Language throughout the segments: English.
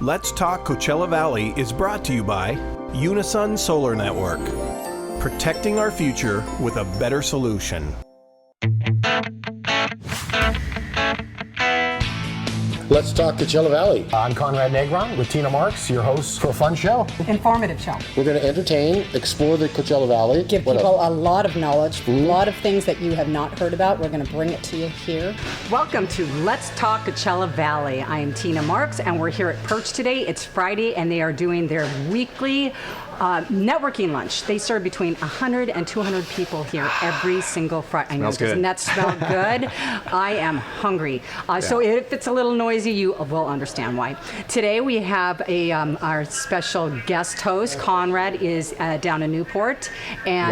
Let's Talk Coachella Valley is brought to you by Unison Solar Network, protecting our future with a better solution. Let's talk Coachella Valley. I'm Conrad Negron with Tina Marks, your host for a fun show. Informative show. We're going to entertain, explore the Coachella Valley. Give people a lot of knowledge, a lot of things that you have not heard about. We're going to bring it to you here. Welcome to Let's Talk Coachella Valley. I am Tina Marks, and we're here at Perch today. It's Friday, and they are doing their weekly networking lunch. They serve between 100 and 200 people here every single Friday. I know, doesn't that smell good? I am hungry. So if it's a little noisy, you will understand why. Today we have our special guest host. Conrad is down in Newport. And,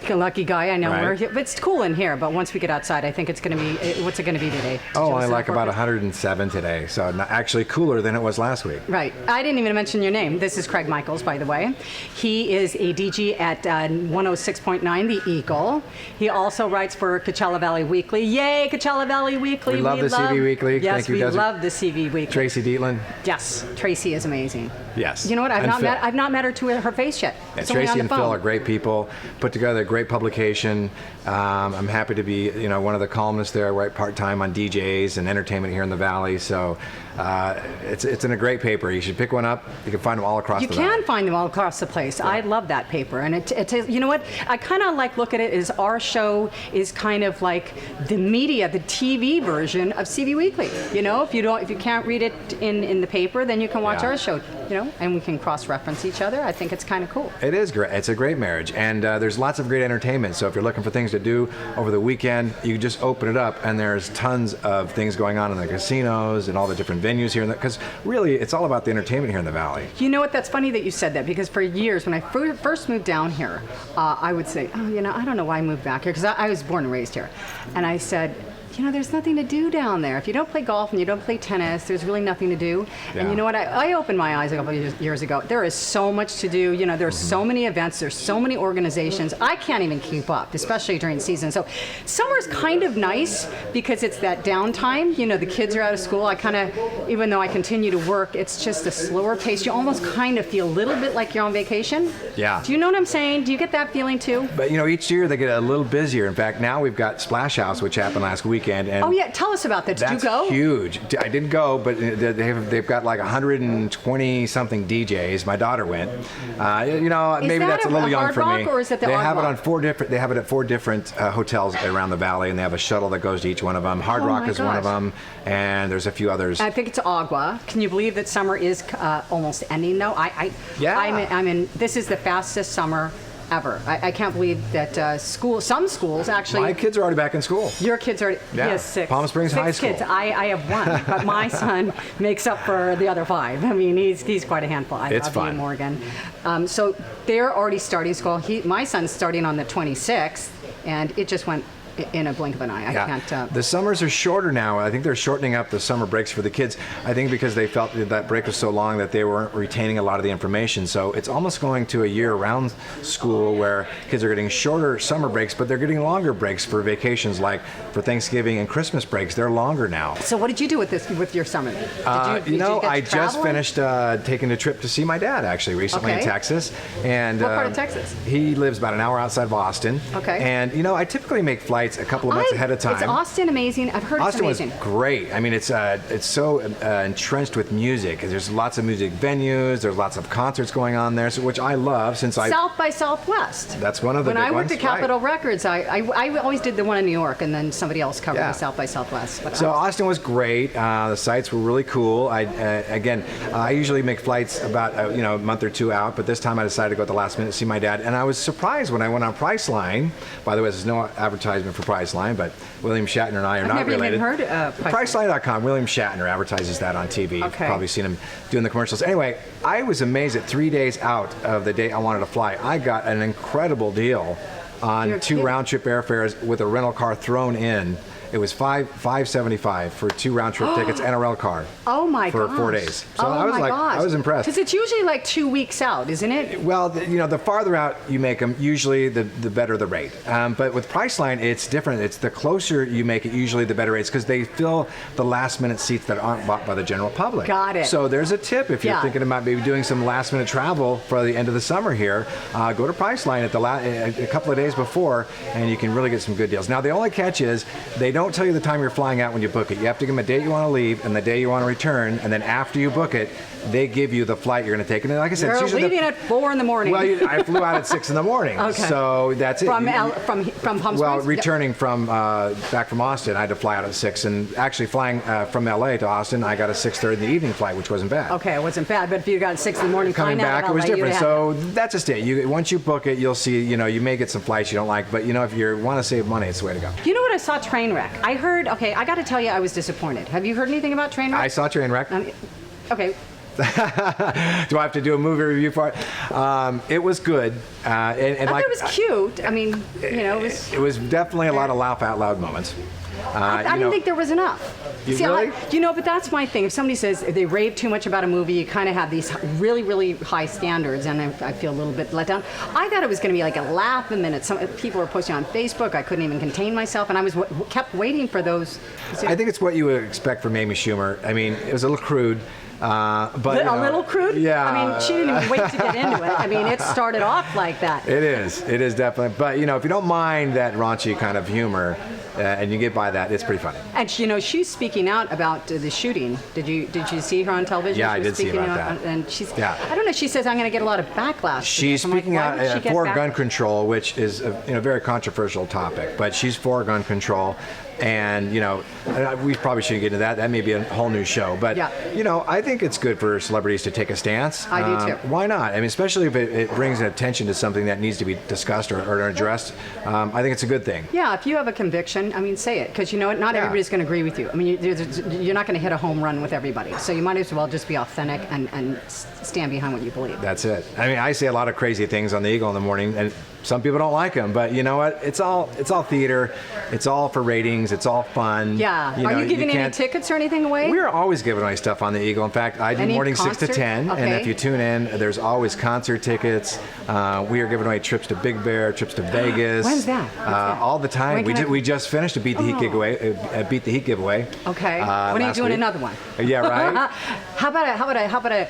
lucky guy, I know. Right. It's cool in here, but once we get outside, I think it's going to be, what's it going to be today? I like about 107 today, so actually cooler than it was last week. Right. I didn't even mention your name. This is Craig Michaels, by the way. He is a DG at 106.9 The Eagle. He also writes for Coachella Valley Weekly. Yay, Coachella Valley Weekly. We love the CV Weekly. Yes, Thank you, we Desert. love the CV Weekly. Tracy Dietland. Yes, Tracy is amazing. Yes. You know what? And I've not met her to her face yet. Yeah, It's only on Tracy the and phone. Phil are great people. Put together a great publication. I'm happy to be, one of the columnists there. I write part-time on DJs and entertainment here in the Valley. So it's in a great paper. You should pick one up. You can find them all across the Valley. You can find them all across the place. Yeah. I love that paper. And it you know what? I kind of look at it as our show is kind of like the media, the TV version of CV Weekly. If you can't read it in the paper, then you can watch our show, and we can cross-reference each other. I think it's kind of cool. It is great. It's a great marriage. And there's lots of great entertainment. So if you're looking for things to do over the weekend, you can just open it up and there's tons of things going on in the casinos and all the different venues here. Because really, it's all about the entertainment here in the Valley. You know what? That's funny that you said that, because for years, when I first moved down here, I would say, I don't know why I moved back here, because I was born and raised here. And I said, there's nothing to do down there. If you don't play golf and you don't play tennis, there's really nothing to do. Yeah. And you know what? I opened my eyes a couple of years ago. There is so much to do. There's so many events. There's so many organizations. I can't even keep up, especially during season. So summer's kind of nice because it's that downtime. The kids are out of school. Even though I continue to work, it's just a slower pace. You almost kind of feel a little bit like you're on vacation. Yeah. Do you know what I'm saying? Do you get that feeling too? But each year they get a little busier. In fact, now we've got Splash House, which happened last weekend. And oh yeah, tell us about that. Did you go? That's huge. I didn't go, but they've got like 120 something DJs. My daughter went. Maybe that's a little young for me. Or is it the They Odd have it Rock? on four different. They have it at four different hotels around the Valley, and they have a shuttle that goes to each one of them. Hard Rock is one of them, and there's a few others. I think it's Agua. Can you believe that summer is almost ending though? This is the fastest summer ever. I can't believe that some schools actually. My kids are already back in school. Your kids are, he has 6. Palm Springs High School. Kids. I have 1, but my son makes up for the other 5. I mean, he's quite a handful. I love you, Morgan. So they're already starting school. My son's starting on the 26th, and it just went in a blink of an eye. I can't. The summers are shorter now. I think they're shortening up the summer breaks for the kids. I think because they felt that break was so long that they weren't retaining a lot of the information. So it's almost going to a year-round school where kids are getting shorter summer breaks, but they're getting longer breaks for vacations, like for Thanksgiving and Christmas breaks. They're longer now. So what did you do with your summer? I just finished taking a trip to see my dad actually recently in Texas. And what part of Texas? He lives about an hour outside of Austin. Okay. And I typically make flights a couple of months ahead of time. Is Austin amazing? I've heard Austin it's amazing. was great. I mean, it's so entrenched with music. There's lots of music venues. There's lots of concerts going on there, which I love. South by Southwest. That's one of the big ones. When I worked at Capitol Records, I always did the one in New York, and then somebody else covered the South by Southwest. But Austin was great. The sites were really cool. I usually make flights about a month or 2 out, but this time I decided to go at the last minute to see my dad, and I was surprised when I went on Priceline. By the way, there's no advertisement for Priceline, but William Shatner and I are not related. I've never even heard of Priceline.com. William Shatner advertises that on TV. You've probably seen him doing the commercials. Anyway, I was amazed that 3 days out of the day I wanted to fly, I got an incredible deal on 2 round-trip airfares with a rental car thrown in. It was $575 for 2 round trip tickets and a rental car. Oh my for gosh. 4 days. So oh I was my like, gosh. I was impressed. Because it's usually like 2 weeks out, isn't it? Well, the farther out you make them, usually the better the rate. But with Priceline, it's different. It's the closer you make it, usually the better rates, because they fill the last minute seats that aren't bought by the general public. Got it. So there's a tip if you're thinking about maybe doing some last minute travel for the end of the summer here. Go to Priceline at a couple of days before, and you can really get some good deals. Now, the only catch is they don't tell you the time you're flying out when you book it. You have to give them a date you want to leave and the day you want to return, and then after you book it, they give you the flight you're going to take. And like I said, it's usually leaving at 4 in the morning. Well, I flew out at 6 in the morning, so that's it. From Palm Springs? Well, returning from back from Austin, I had to fly out at 6, and actually flying from LA to Austin, I got a 6:30 in the evening flight, which wasn't bad. Okay, it wasn't bad, but if you got at 6 in the morning coming flying back, out of it was LA, different. So that's just it. Once you book it, you'll see. You may get some flights you don't like, but if you want to save money, it's the way to go. You know what? I saw Trainwreck. I heard. Okay, I got to tell you, I was disappointed. Have you heard anything about Trainwreck? I saw Trainwreck. Okay. Do I have to do a movie review for it? It was good. And I thought it was cute. I mean, it was. It was definitely a lot of laugh out loud moments. I didn't think there was enough. Really? But that's my thing. If somebody says they rave too much about a movie, you kind of have these really, really high standards, and I feel a little bit let down. I thought it was going to be like a laugh a minute. Some people were posting on Facebook. I couldn't even contain myself, and I was kept waiting for those. I think it's what you would expect from Amy Schumer. I mean, it was a little crude. But a little crude? Yeah. I mean, she didn't even wait to get into it. I mean, it started off like that. It is definitely. But, if you don't mind that raunchy kind of humor, and you get by that, it's pretty funny. And, she's speaking out about the shooting. Did you see her on television? Yeah, I did see about that. And I don't know, she says, I'm going to get a lot of backlash. She's speaking out for gun control, which is a very controversial topic. But she's for gun control. And, we probably shouldn't get into that. That may be a whole new show. But, I think it's good for celebrities to take a stance. I do too. Why not? I mean, especially if it brings attention to something that needs to be discussed or addressed. I think it's a good thing. Yeah, if you have a conviction, say it. Because not everybody's going to agree with you. I mean, you're not going to hit a home run with everybody. So you might as well just be authentic and stand behind what you believe. That's it. I mean, I say a lot of crazy things on the Eagle in the morning, and some people don't like them, but you know what? It's all theater. It's all for ratings. It's all fun. Yeah. Are you giving any tickets or anything away? We're always giving away stuff on the Eagle. In fact, I do morning 6 to 10, and if you tune in, there's always concert tickets. We are giving away trips to Big Bear, trips to Vegas. When's that? All the time. We just finished a Beat the Heat giveaway. Okay. When are you doing another one? Yeah, right. How about a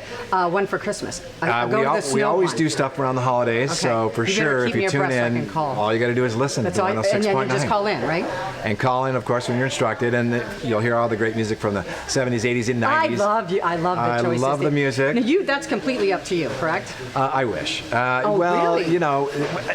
one for Christmas? We always do stuff around the holidays, so for sure, if you tune in, all you got to do is listen to 106.9. And then you just call in, right? And call in, of course, when you're instructed, and you'll hear all the great music from the 70s, 80s, and 90s. I love the choices. I love the music. Now that's completely up to you, correct? I wish. Really?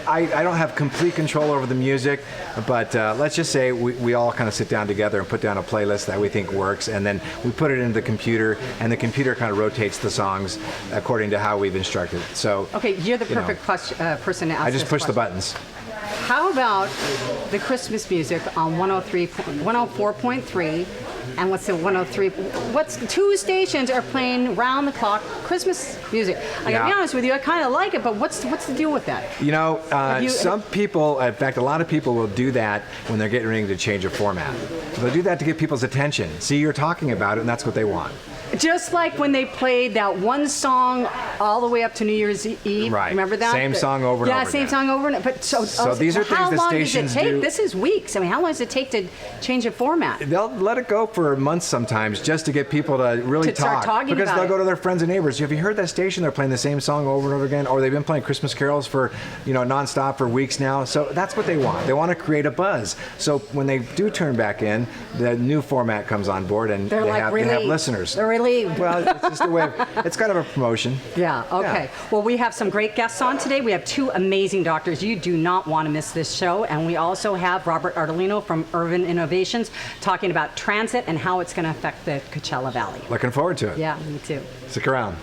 I don't have complete control over the music, but let's just say we all kind of sit down together and put down a playlist that we think works, and then we put it into the computer, and the computer kind of rotates the songs according to how we've instructed. So, okay, you're the perfect person to ask. I just push the buttons. How about the Christmas music on 104.3? And what's the 103? What's 2 stations are playing round the clock Christmas music? I gotta be honest with you, I kind of like it, but what's the deal with that? Some people, in fact, a lot of people will do that when they're getting ready to change a format. They'll do that to get people's attention. See, you're talking about it, and that's what they want. Just like when they played that one song all the way up to New Year's Eve. Right. Remember that? Same song over and over. Yeah, same song over and over. But so these are things how the long stations does it take? do. This is weeks. I mean, how long does it take to change a format? They'll let it go for months sometimes just to get people to really start talking because about they'll it. Go to their friends and neighbors. Have you heard that station? They're playing the same song over and over again, or they've been playing Christmas carols for nonstop for weeks now. So that's what they want. They want to create a buzz. So when they do turn back in, the new format comes on board, and they have listeners. They're relieved. Well, it's just a way. It's kind of a promotion. Yeah. Okay. Yeah. Well, we have some great guests on today. We have 2 amazing doctors. You do not want to miss this show. And we also have Robert Ardolino from Urban Innovations talking about transit and how it's going to affect the Coachella Valley. Looking forward to it. Yeah, me too. Stick around.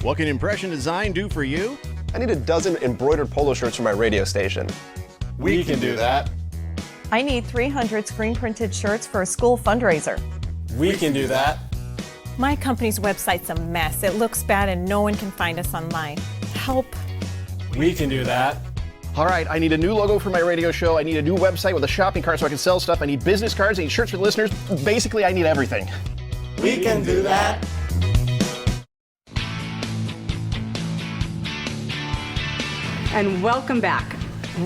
What can Impression Design do for you? I need a dozen embroidered polo shirts for my radio station. We can do that. I need 300 screen printed shirts for a school fundraiser. We can do that. My company's website's a mess. It looks bad and no one can find us online. Help. We can do that. All right, I need a new logo for my radio show. I need a new website with a shopping cart so I can sell stuff. I need business cards. I need shirts for the listeners. Basically, I need everything. We can do that. And welcome back.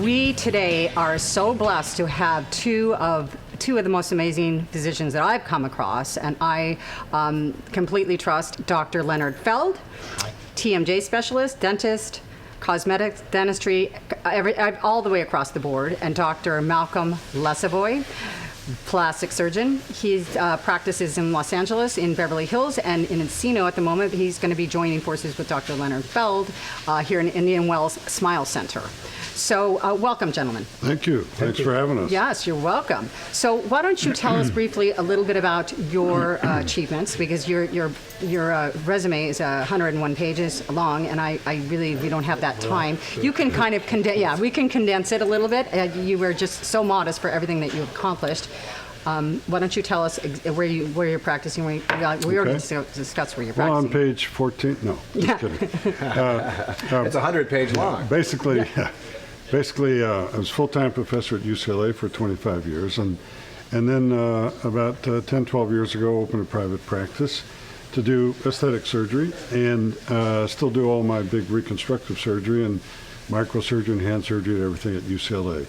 We today are so blessed to have two of the most amazing physicians that I've come across, and I completely trust Dr. Leonard Feld, TMJ specialist, dentist, cosmetics, dentistry, all the way across the board, and Dr. Malcolm Lesavoy, plastic surgeon. He practices in Los Angeles, in Beverly Hills, and in Encino at the moment. He's going to be joining forces with Dr. Leonard Feld here in Indian Wells Smile Center. So welcome, gentlemen. Thank you. Thanks for having us. Yes, you're welcome. So why don't you tell us briefly a little bit about your achievements, because your resume is 101 pages long, and we don't have that time. You can kind of we can condense it a little bit. You were just so modest for everything that you've accomplished. Why don't you tell us where you're practicing? We already discussed where you're practicing. Well, on page 14. No, just kidding. It's 100-page long. Basically, I was full-time professor at UCLA for 25 years, and then about 10, 12 years ago, opened a private practice to do aesthetic surgery, and still do all my big reconstructive surgery and microsurgery and hand surgery and everything at UCLA.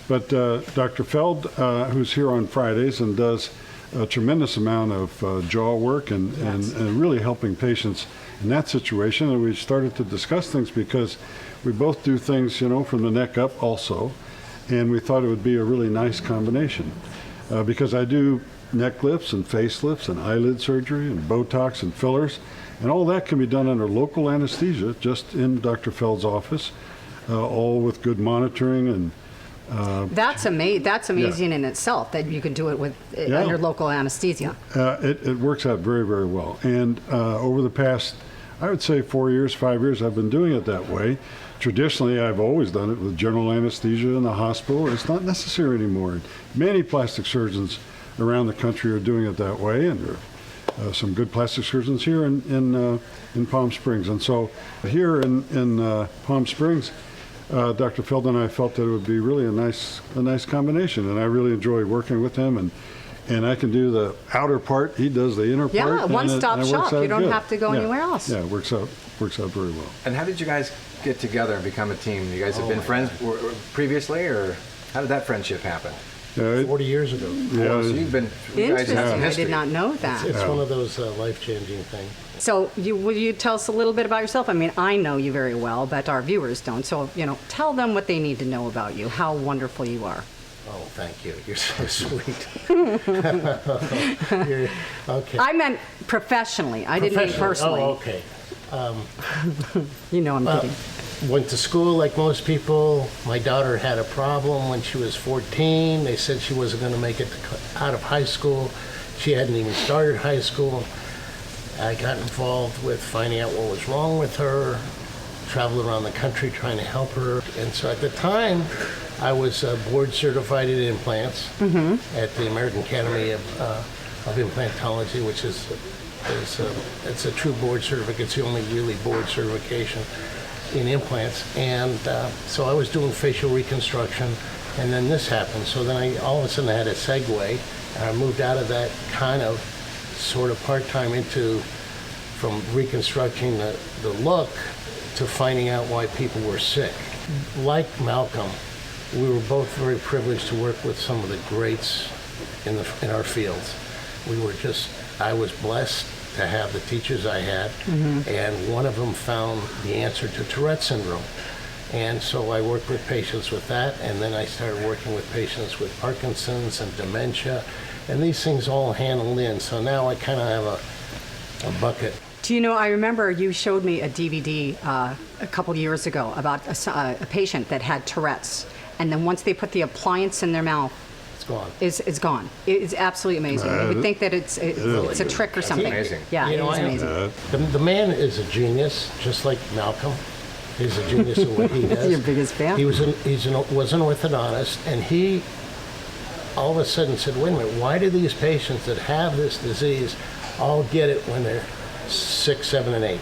But Dr. Feld, who's here on Fridays and does a tremendous amount of jaw work and really helping patients in that situation, and we started to discuss things because we both do things, from the neck up also, and we thought it would be a really nice combination because I do neck lifts and facelifts and eyelid surgery and Botox and fillers, and all that can be done under local anesthesia just in Dr. Feld's office, all with good monitoring and that's amazing in itself that you could do it with under local anesthesia. It works out very, very well. And over the past, I would say 4 years, 5 years, I've been doing it that way. Traditionally, I've always done it with general anesthesia in the hospital. It's not necessary anymore. Many plastic surgeons around the country are doing it that way, and there are some good plastic surgeons here in Palm Springs. And so here in Palm Springs, Dr. Feld and I felt that it would be really a nice combination, and I really enjoy working with him, and I can do the outer part. He does the inner part. Yeah, one-stop shop. You don't have to go anywhere else. Yeah, it works out very well. And how did you guys get together and become a team? You guys have been friends previously, or how did that friendship happen? 40 years ago. Yeah, so you guys have some I history. did not know that. It's one of those life-changing things. So will you tell us a little bit about yourself? I mean, I know you very well, but our viewers don't. So, tell them what they need to know about you, how wonderful you are. Oh, thank you. You're so sweet. Okay. I meant professionally. I didn't mean personally. Oh, okay. I'm kidding. Went to school like most people. My daughter had a problem when she was 14. They said she wasn't going to make it out of high school. She hadn't even started high school. I got involved with finding out what was wrong with her, traveled around the country trying to help her. And so at the time, I was board certified in implants at the American Academy of Implantology, which it's a true board certificate. It's the only really board certification in implants. And so I was doing facial reconstruction, and then this happened. So then all of a sudden I had a segue, and I moved out of that kind of sort of part-time from reconstructing the look to finding out why people were sick. Like Malcolm, we were both very privileged to work with some of the greats in our fields. I was blessed to have the teachers I had, and one of them found the answer to Tourette syndrome. And so I worked with patients with that, and then I started working with patients with Parkinson's and dementia, and these things all handled in. So now I kind of have a bucket. Do you know, I remember you showed me a DVD a couple years ago about a patient that had Tourette's, and then once they put the appliance in their mouth, it's gone. It's gone. It's absolutely amazing. You would think that it's a trick or something. It's amazing. Yeah, it's amazing. The man is a genius, just like Malcolm. He's a genius at what he does. Your biggest fan. He was an orthodontist, and he all of a sudden said, wait a minute, why do these patients that have this disease all get it when they're 6, 7, and 8?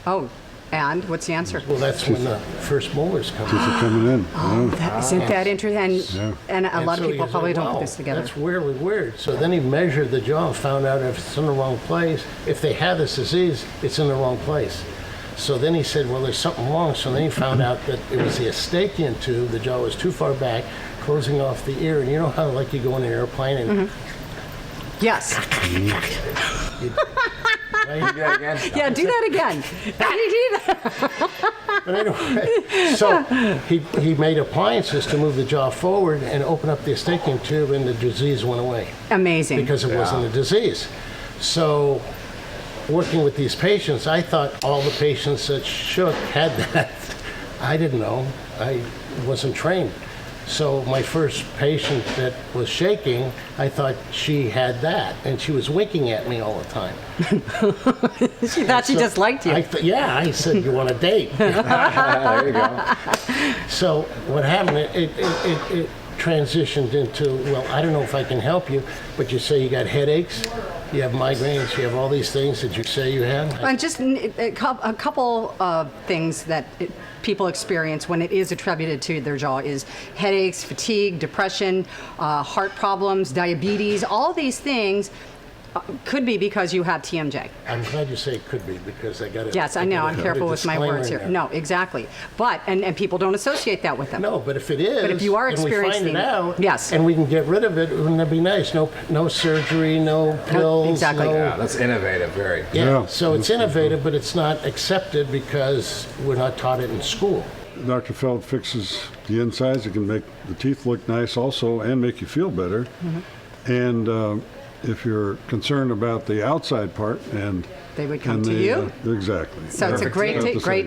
Oh. And what's the answer? Well, that's when the first molars come Teeth are coming in. Oh, Yeah. isn't that interesting? Yeah. And a lot so of people he's probably like, don't put "Wow, this together. That's really weird." So then he measured the jaw, found out if it's in the wrong place. If they have this disease, it's in the wrong place. So then he said, well, there's something wrong. So then he found out that it was the Eustachian tube. The jaw was too far back, closing off the ear. And you know how, like, you go in an airplane and Yes. right? Do that again? Yeah, do that again. How do you do that? But anyway, so he made appliances to move the jaw forward and open up the Eustachian tube, and the disease went away Amazing. because it wasn't a disease. So working with these patients, I thought all the patients that shook had that. I didn't know. I wasn't trained. So my first patient that was shaking, I thought she had that, and she was winking at me all the time. She thought she just liked you. I said, you want a date? There you go. So what happened, it transitioned into, well, I don't know if I can help you, but you say you got headaches, you have migraines, you have all these things that you say you have. And just a couple of things that people experience when it is attributed to their jaw is headaches, fatigue, depression, heart problems, diabetes. All these things could be because you have TMJ. I'm glad you say it could be, because I got it. Yes, I know. I'm careful with my words here. No, exactly. But and people don't associate that with them. No, but if it is, But if you are and we experiencing find it out, yes, and we can get rid of it, wouldn't that be nice? No surgery, no pills. Exactly. No, Yeah, that's innovative, very. yeah. So it's innovative, but it's not accepted because we're not taught it in school. Dr. Feld fixes the insides. It can make the teeth look nice also and make you feel better. And if you're concerned about the outside part, and they would come and to you. Exactly. So it's a great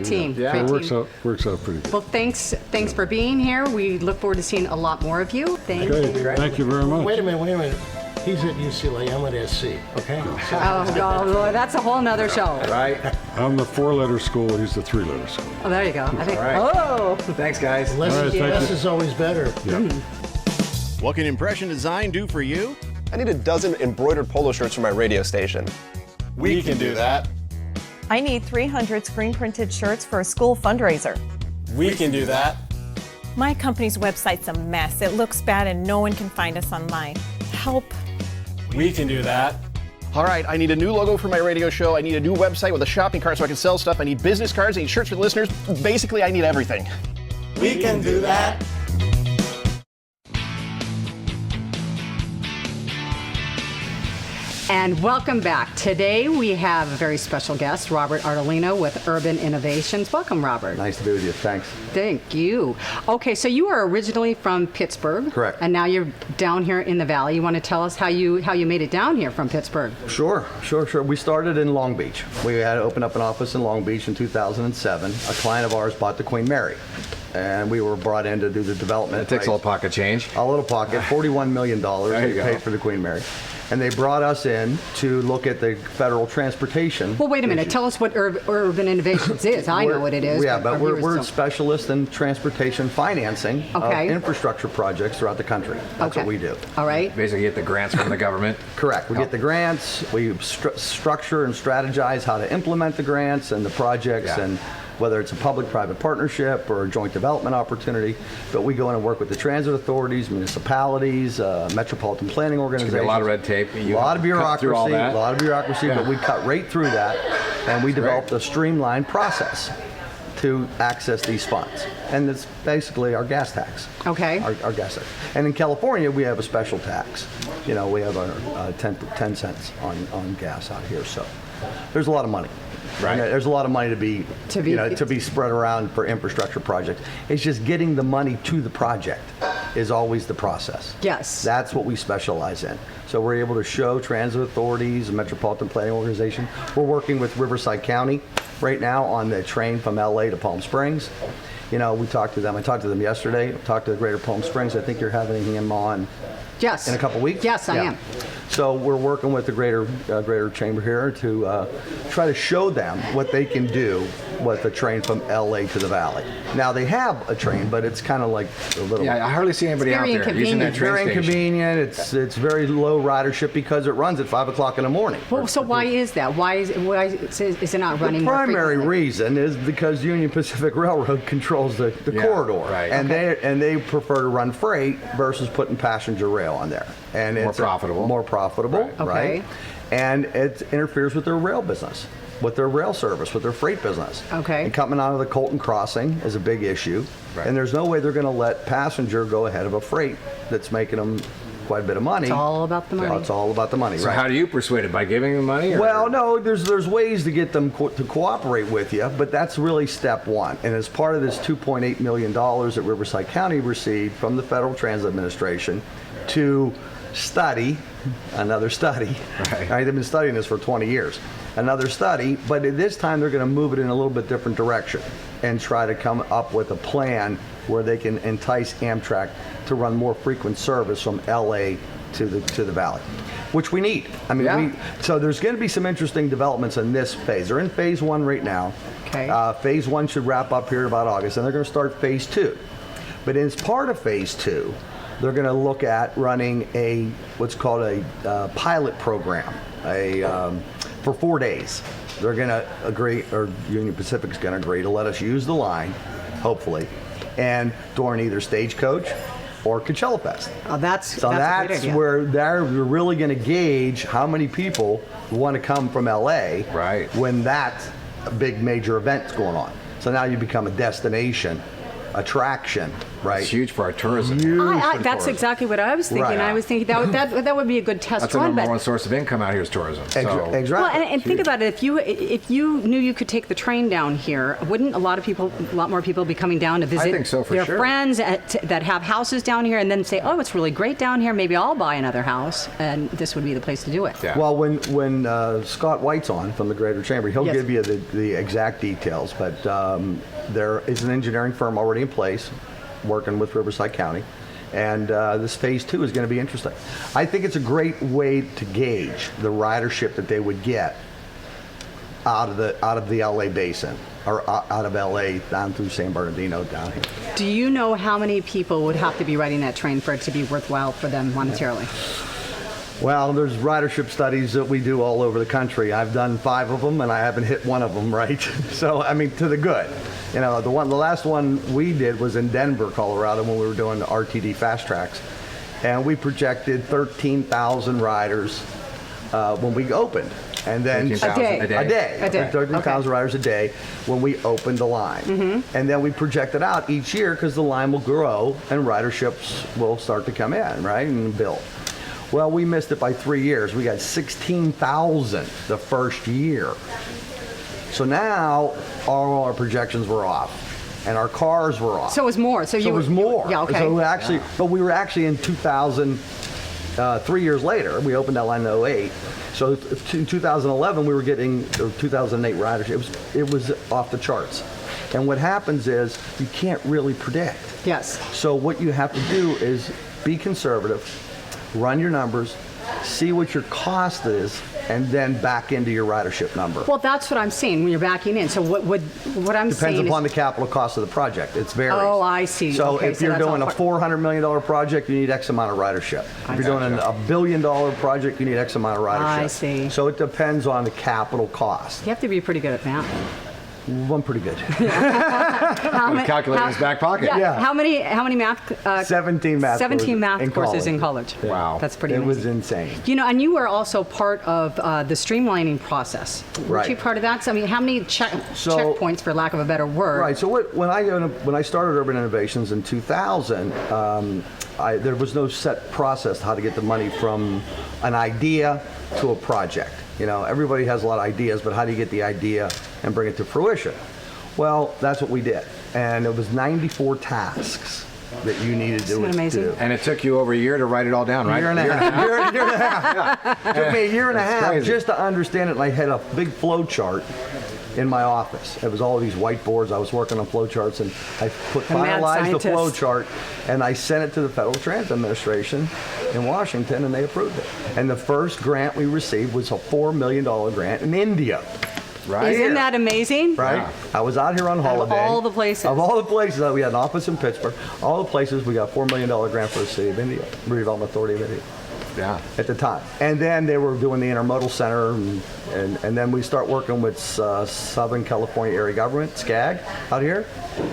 team. Yeah. Great It works team. works out pretty good. Well, thanks for being here. We look forward to seeing a lot more of you. Thank you. Okay, thank you very much. Wait a minute. He's at UCLA, I'm at SC, okay? So Oh, God, that's a whole nother show. Right? I'm the 4-letter school, he's the 3-letter school. Oh, there you go. I think. All right. Oh, Thanks, guys. less, All right, thank less you. is always better. Yeah. What can impression design do for you? I need a dozen embroidered polo shirts for my radio station. We can do that. I need 300 screen printed shirts for a school fundraiser. We can do that. My company's website's a mess. It looks bad and no one can find us online. Help. We can do that. All right, I need a new logo for my radio show. I need a new website with a shopping cart so I can sell stuff. I need business cards. I need shirts for the listeners. Basically, I need everything. We can do that. And welcome back. Today we have a very special guest, Robert Artolino with Urban Innovations. Welcome, Robert. Nice to be with you. Thanks. Thank you. Okay, so you are originally from Pittsburgh. Correct. And now you're down here in the Valley. You want to tell us how you made it down here from Pittsburgh? Sure. We started in Long Beach. We had to open up an office in Long Beach in 2007. A client of ours bought the Queen Mary, and we were brought in to do the development. It takes a little pocket change. A little pocket, $41 million There you we go. paid for the Queen Mary. And they brought us in to look at the federal transportation. Well, wait a minute. issues. Tell us what Urban Innovations is. I know what it is. Yeah, but our we're viewers don't. specialists in transportation financing Okay. of infrastructure projects throughout the country. That's Okay. what we do. All right. Basically, get the grants from the government. Correct. We get the grants, we structure and strategize how to implement the grants and the projects, Yeah. and whether it's a public-private partnership or a joint development opportunity. But we go in and work with the transit authorities, municipalities, metropolitan planning It's organizations. gonna be a lot of red tape. A lot of bureaucracy, Through all that. but we cut right through that, and we developed a streamlined process to access these funds. And it's basically our gas tax. Okay. Our gas tax. And in California, we have a special tax. You know, we have our 10 cents on gas out here. So there's a lot of money. Right. And there's a lot of money to be spread around for infrastructure projects. It's just getting the money to the project is always the process. Yes. That's what we specialize in. So we're able to show transit authorities, a metropolitan planning organization. We're working with Riverside County right now on the train from LA to Palm Springs. You know, we talked to them. I talked to them yesterday. Talked to Greater Palm Springs. I think you're having him on Yes. in a couple weeks? Yes, I am. So we're working with the Greater Chamber here to try to show them what they can do with a train from LA to the Valley. Now they have a train, but it's kind of like a little. Yeah, I hardly see anybody out there using that It's train very station. inconvenient. It's very low ridership because it runs at 5 o'clock in the morning. Well, so why is that? Why is it not running The more primary frequently? reason is because Union Pacific Railroad controls the corridor, right. and they prefer to run freight versus putting passenger rail on there, and More it's profitable. More profitable, Okay. right? And it interferes with their rail business, with their rail service, with their freight business. Okay. And coming out of the Colton Crossing is a big issue, Right. and there's no way they're going to let passenger go ahead of a freight that's making them quite a bit of money. It's all about the money. It's all about the money, So right? how do you persuade it? By giving them money? Or? Well, no, there's ways to get them to cooperate with you, but that's really step one. And as part of this $2.8 million that Riverside County received from the Federal Transit Administration to study, another study. Right. They've been studying this for 20 years. Another study, but at this time they're going to move it in a little bit different direction and try to come up with a plan where they can entice Amtrak to run more frequent service from LA to the Valley, which we need. I mean, so there's going to be some interesting developments in this phase. They're in phase one right now. Okay. Phase one should wrap up here in about August, and they're going to start phase two. But as part of phase two, they're going to look at running what's called a pilot program, for 4 days. They're going to agree, or Union Pacific's going to agree to let us use the line, hopefully, and during either Stagecoach or Coachella Fest. Oh, that's So a great that's idea. where they're really going to gauge how many people want to come from LA Right. when that big major event's going on. So now you become a destination attraction, right? It's huge for our tourism. That's tourism. exactly what I was thinking. Right. I was thinking that would be a good test That's the run. number But one source of income out here is tourism. So. Exactly. well, and think about it. If you knew you could take the train down here, wouldn't a lot more people be coming down to visit think so, for their sure. friends that have houses down here, and then say, "Oh, it's really great down here. Maybe I'll buy another house," and this would be the place to do it. Yeah. Well, when Scott White's on from the Greater Chamber, he'll Yes. give you the exact details. But there is an engineering firm already in place working with Riverside County. And this phase two is going to be interesting. I think it's a great way to gauge the ridership that they would get out of the LA basin, or out of LA down through San Bernardino down here. Do you know how many people would have to be riding that train for it to be worthwhile for them monetarily? Well, there's ridership studies that we do all over the country. I've done 5 of them, and I haven't hit one of them, right? So, I mean, to the good. You know, the last one we did was in Denver, Colorado, when we were doing the RTD fast tracks, and we projected 13,000 riders when we opened, and then 13,000 A day. 13,000 riders a day when we opened the line, and then we projected out each year because the line will grow and riderships will start to come in, right, and build. Well, we missed it by 3 years. We got 16,000 the first year. So now all our projections were off, and our cars were off. So it was more. So it was more. Yeah. Okay. So but we were actually in 2000. 3 years later, we opened that line in 2008. So in 2011, we were getting, or 2008 riders. It was off the charts. And what happens is you can't really predict. Yes. So what you have to do is be conservative, run your numbers, see what your cost is, and then back into your ridership number. Well, that's what I'm saying when you're backing in. So what I'm saying Depends upon is, the capital cost of the project. It's varies. Oh, I see. So Okay, if so you're that's all doing a part- $400 million project, you need X amount of ridership. If you're doing a $1 billion project, you need X amount of ridership. I see. So it depends on the capital cost. you have to be pretty good at math. I'm pretty good. Calculating his back pocket. Yeah. How many math? 17 math 17 courses math in courses in college. college. Wow. That's pretty It amazing. was insane. You know, and you were also part of the streamlining process. Weren't Right. you part of that? So, I mean, how many So- checkpoints, for lack of a better word? Right. So when I started Urban Innovations in 2000, there was no set process how to get the money from an idea to a project. You know, everybody has a lot of ideas, but how do you get the idea and bring it to fruition? Well, that's what we did, and it was 94 tasks that you needed to Isn't that amazing? do. And it took you over a year to write it all down, right? Year and a half. Year and a half. Took me a year and a That's half crazy. just to understand it. And I had a big flow chart in my office. It was all these whiteboards. I was working on flow charts, and I A mad finalized the flow scientist. chart, and I sent it to the Federal Transit Administration in Washington, and they approved it. And the first grant we received was a $4 million grant in India. Right. Isn't that amazing? Right? Wow. I was out here on holiday. Of all the places. Of all the places, we had an office in Pittsburgh. All the places, we got $4 million grant for the City of India, Redevelopment Authority of India. Yeah. At the time. And then they were doing the intermodal center, and then we start working with Southern California Area Government, SCAG, out here,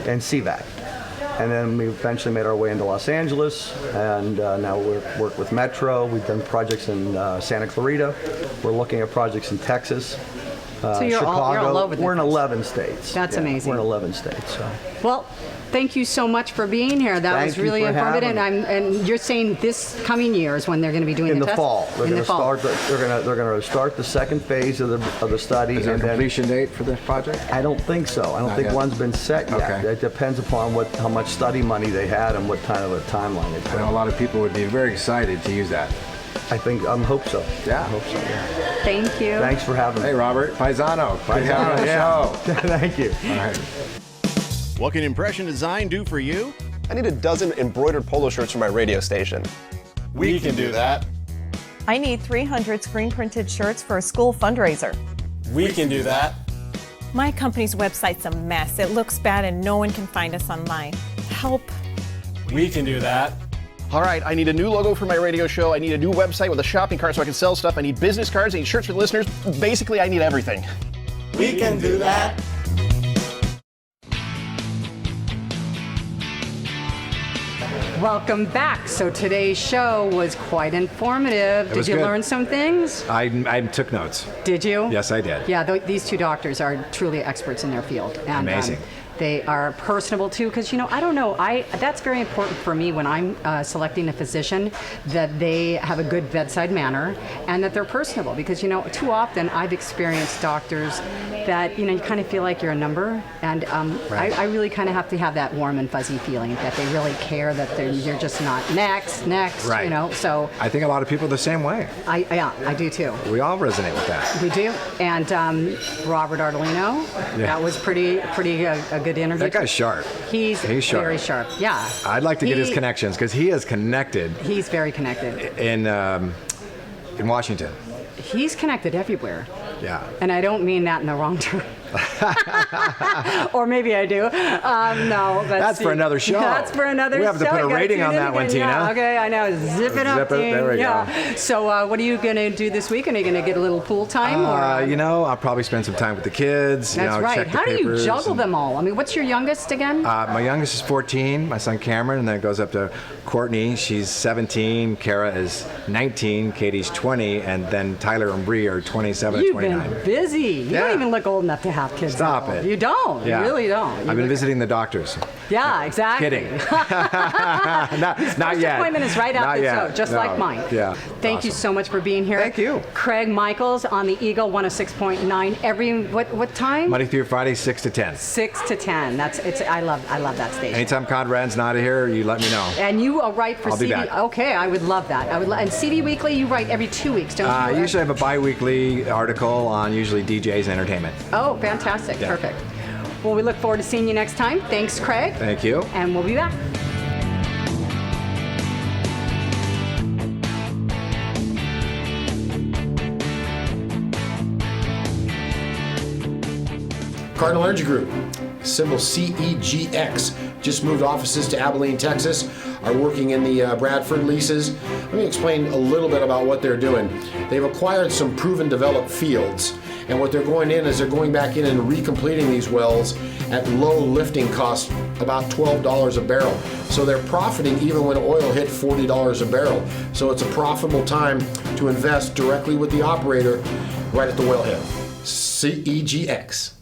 and CVAC. And then we eventually made our way into Los Angeles, and now we work with Metro. We've done projects in Santa Clarita. We're looking at projects in Texas. So you're Chicago. you're all over the We're in place. 11 states. That's amazing. We're in 11 states. So. Well, thank you so much for being here. That Thank was you really for informative. having And you're saying this coming year is when they're going to be doing In the the test? fall, they're In going the to fall. start. They're going to start the second phase of the study. Is there a and then, completion date for the project? I don't think so. I don't Not think yet. one's been set yet. Okay. It depends upon how much study money they had and what kind of a timeline they I put. know a lot of people would be very excited to use that. I hope so. Yeah. I hope so. Yeah. Thank you. Thanks for having me. Hey, Robert. Paisano. Good having you on the show. Thank you. All right. What can Impression Design do for you? I need a dozen embroidered polo shirts for my radio station. We can do that. I need 300 screen printed shirts for a school fundraiser. We can do that. My company's website's a mess. It looks bad and no one can find us online. Help. We can do that. All right, I need a new logo for my radio show. I need a new website with a shopping cart so I can sell stuff. I need business cards. I need shirts for the listeners. Basically, I need everything. We can do that. Welcome back. So today's show was quite informative. Did was you good. learn some things? I took notes. Did you? Yes, I did. Yeah, these two doctors are truly experts in their field. And, Amazing. They are personable too, because I don't know. That's very important for me when I'm selecting a physician, that they have a good bedside manner and that they're personable. Because too often I've experienced doctors that you kind of feel like you're a number, and Right. I really kind of have to have that warm and fuzzy feeling that they really care, that you're just not next. Right. So I think a lot of people are the same way. I do too. We all resonate with that. We do. And Robert Ardolino, that was pretty a good interview. That guy's sharp. He's sharp. very sharp. Yeah. I'd like to get his connections because he is connected He's very connected. in Washington. He's connected everywhere. Yeah. And I don't mean that in the wrong term. Or maybe I do. No, That's for another show. That's for another show. We have to put a You gotta rating tune on in that one, again. Tina. Yeah, okay, I know. Zip it up, Zip it. Dean. There we go. Yeah. So what are you going to do this weekend? Are you going to get a little pool time? Or I'll probably spend some time with the kids. That's right. Check the How do you papers juggle and- them all? I mean, what's your youngest again? My youngest is 14, my son Cameron, and then it goes up to Courtney. She's 17, Kara is 19, Katie's 20, and then Tyler and Bree are 27 You've and 29. been busy. You Yeah. don't even look old enough to have kids. Stop that old. it. You don't. Yeah. You really don't. You I've been look- visiting the doctors. Yeah, exactly. Kidding. not First yet. appointment is right Not after the yet. show, just No. like mine. Yeah. Thank you so much for being here. Thank you. Craig Michaels on the Eagle 106.9 every what time? Monday through Friday, 6 to 10. 6 to 10. I love that station. Anytime Conrad's not here, you let me know. And you write for I'll be CD. back. Okay, I would love that. And CD Weekly, you write every 2 weeks, don't I you? usually have a bi-weekly article on usually DJs and entertainment. Oh, fantastic. Yeah. Perfect. Well, we look forward to seeing you next time. Thanks, Craig. Thank you. And we'll be back. Cardinal Energy Group, symbol CEGX, just moved offices to Abilene, Texas, are working in the Bradford leases. Let me explain a little bit about what they're doing. They've acquired some proven developed fields, and what they're going in is they're going back in and recompleting these wells at low lifting costs, about $12 a barrel. So they're profiting even when oil hit $40 a barrel. So it's a profitable time to invest directly with the operator right at the wellhead. CEGX.